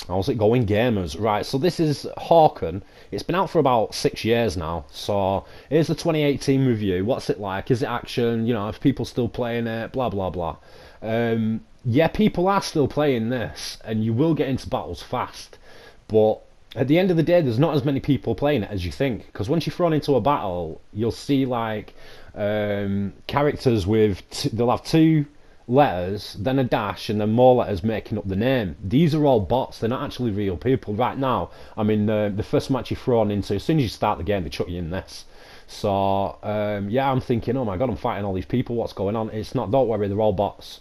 How's it going, gamers? Right, so this is Hawken. It's been out for about 6 years now. So here's the 2018 review. What's it like? Is it action? You know, if people still playing it? Blah blah blah. Yeah, people are still playing this, and you will get into battles fast. But at the end of the day, there's not as many people playing it as you think. Because once you're thrown into a battle, you'll see like characters with they'll have two letters, then a dash, and then more letters making up the name. These are all bots. They're not actually real people. Right now, I mean, the first match you're thrown into, as soon as you start the game, they chuck you in this. So yeah, I'm thinking, oh my god, I'm fighting all these people. What's going on? It's not. Don't worry, they're all bots.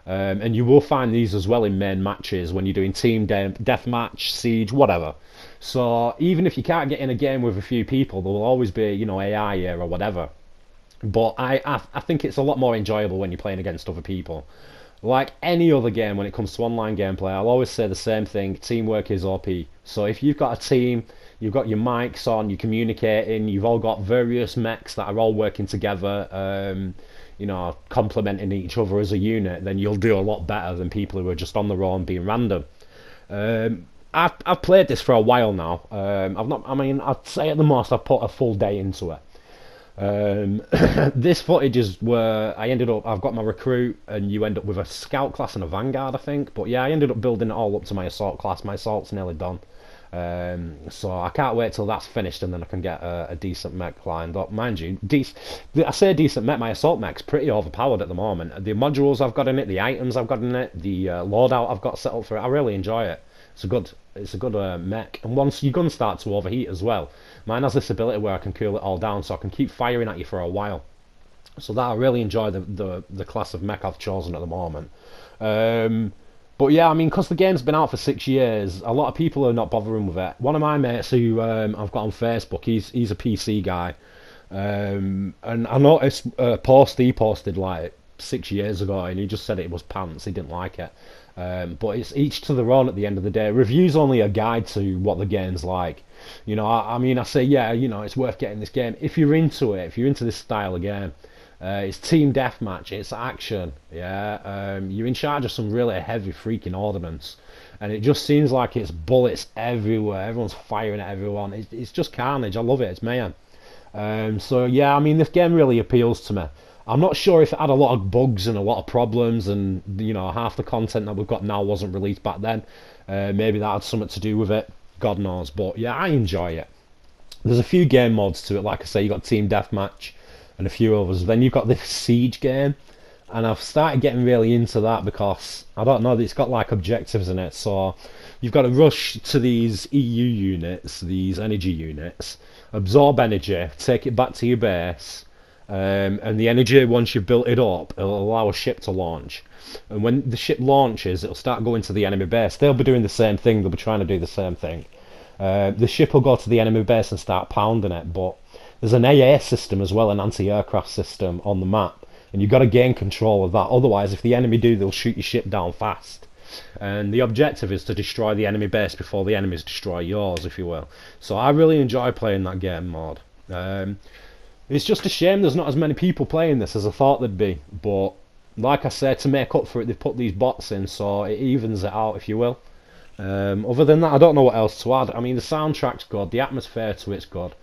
And you will find these as well in main matches when you're doing team deathmatch, siege, whatever. So even if you can't get in a game with a few people, there will always be, you know, AI here or whatever. But I think it's a lot more enjoyable when you're playing against other people. Like any other game, when it comes to online gameplay, I'll always say the same thing: teamwork is OP. So if you've got a team, you've got your mics on, you're communicating, you've all got various mechs that are all working together, you know, complementing each other as a unit, then you'll do a lot better than people who are just on their own being random. I've played this for a while now. I've not. I mean, I'd say at the most I've put a full day into it. This footage is where I ended up. I've got my recruit, and you end up with a scout class and a vanguard, I think. But yeah, I ended up building it all up to my assault class. My assault's nearly done. So I can't wait till that's finished, and then I can get a decent mech lined up. Mind you, I say decent mech. My assault mech's pretty overpowered at the moment. The modules I've got in it, the items I've got in it, the loadout I've got set up for it, I really enjoy it. It's a good mech. And once your guns start to overheat as well, mine has this ability where I can cool it all down, so I can keep firing at you for a while. So that I really enjoy the class of mech I've chosen at the moment. But yeah, I mean, because the game's been out for 6 years, a lot of people are not bothering with it. One of my mates who I've got on Facebook, he's a PC guy, and I noticed a post he posted like 6 years ago, and he just said it was pants. He didn't like it. But it's each to their own at the end of the day. Review's only a guide to what the game's like. You know, I mean, I say, yeah, you know, it's worth getting this game. If you're into it, if you're into this style of game, it's team deathmatch, it's action, yeah. You're in charge of some really heavy freaking ordnance, and it just seems like it's bullets everywhere. Everyone's firing at everyone. It's just carnage. I love it. It's mayhem. So yeah, I mean, this game really appeals to me. I'm not sure if it had a lot of bugs and a lot of problems, and you know, half the content that we've got now wasn't released back then. Maybe that had something to do with it. God knows. But yeah, I enjoy it. There's a few game mods to it. Like I say, you got team deathmatch and a few others. Then you've got this siege game, and I've started getting really into that because I don't know, it's got like objectives in it. So you've got to rush to these EU units, these energy units, absorb energy, take it back to your base, and the energy, once you've built it up, it'll allow a ship to launch. And when the ship launches, it'll start going to the enemy base. They'll be doing the same thing. They'll be trying to do the same thing. The ship will go to the enemy base and start pounding it, but there's an AA system as well, an anti-aircraft system on the map, and you've got to gain control of that. Otherwise, if the enemy do, they'll shoot your ship down fast. And the objective is to destroy the enemy base before the enemies destroy yours, if you will. So I really enjoy playing that game mode. It's just a shame there's not as many people playing this as I thought there'd be, but like I said, to make up for it, they've put these bots in, so it evens it out, if you will. Other than that, I don't know what else to add. I mean, the soundtrack's good, the atmosphere to it's good.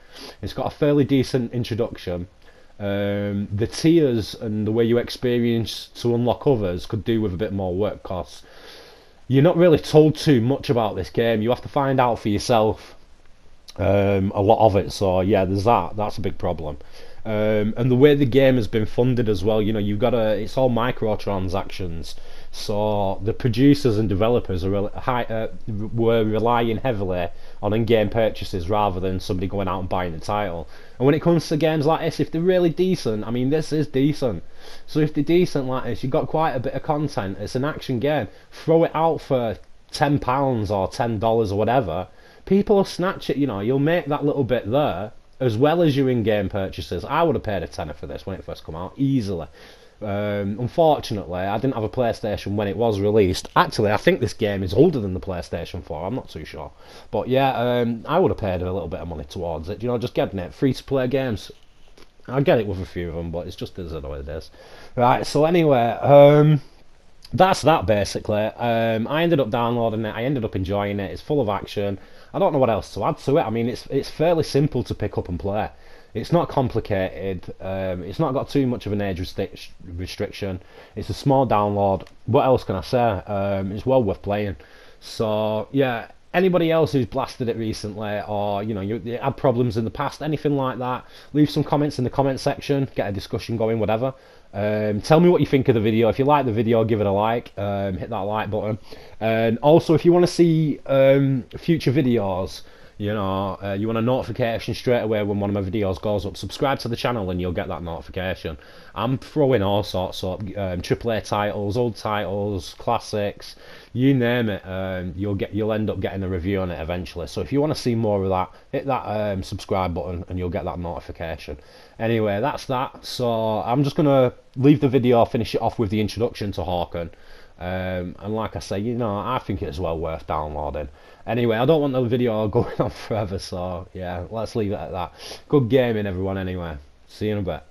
It's got a fairly decent introduction. The tiers and the way you experience to unlock others could do with a bit more work, because you're not really told too much about this game. You have to find out for yourself a lot of it. So yeah, there's that. That's a big problem. And the way the game has been funded as well, you know, you've got it's all microtransactions. So the producers and developers were relying heavily on in-game purchases rather than somebody going out and buying the title. And when it comes to games like this, if they're really decent, I mean, this is decent. So if they're decent like this, you've got quite a bit of content. It's an action game. Throw it out for £10 or $10 or whatever. People will snatch it. You know, you'll make that little bit there, as well as your in-game purchases. I would have paid a tenner for this when it first came out, easily. Unfortunately, I didn't have a PlayStation when it was released. Actually, I think this game is older than the PlayStation 4, I'm not too sure. But yeah, I would have paid a little bit of money towards it. You know, just getting it. Free-to-play games. I get it with a few of them, but it's just as it is. Right, so anyway, that's that basically. I ended up downloading it. I ended up enjoying it. It's full of action. I don't know what else to add to it. I mean, it's fairly simple to pick up and play. It's not complicated. It's not got too much of an age restriction. It's a small download. What else can I say? It's well worth playing. So yeah, anybody else who's blasted it recently, or you had problems in the past, anything like that, leave some comments in the comment section. Get a discussion going, whatever. Tell me what you think of the video. If you like the video, give it a like. Hit that like button. And also, if you want to see future videos, you want a notification straight away when one of my videos goes up, subscribe to the channel and you'll get that notification. I'm throwing all sorts up, AAA titles, old titles, classics, you name it. You'll end up getting a review on it eventually. So if you want to see more of that, hit that subscribe button and you'll get that notification. Anyway, that's that. So I'm just gonna leave the video, finish it off with the introduction to Hawken. And like I say, I think it's well worth downloading. Anyway, I don't want the video going on forever, so yeah, let's leave it at that. Good gaming, everyone, anyway. See you in a bit.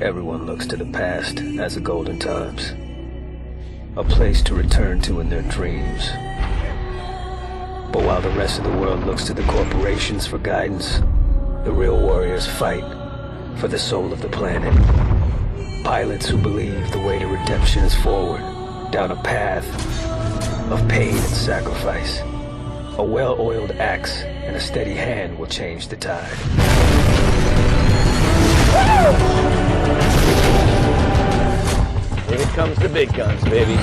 Everyone looks to the past as the golden times, a place to return to in their dreams. But while the rest of the world looks to the corporations for guidance, the real warriors fight for the soul of the planet. Pilots who believe the way to redemption is forward, down a path of pain and sacrifice. A well-oiled axe and a steady hand will change the tide. Here comes the big guns, baby.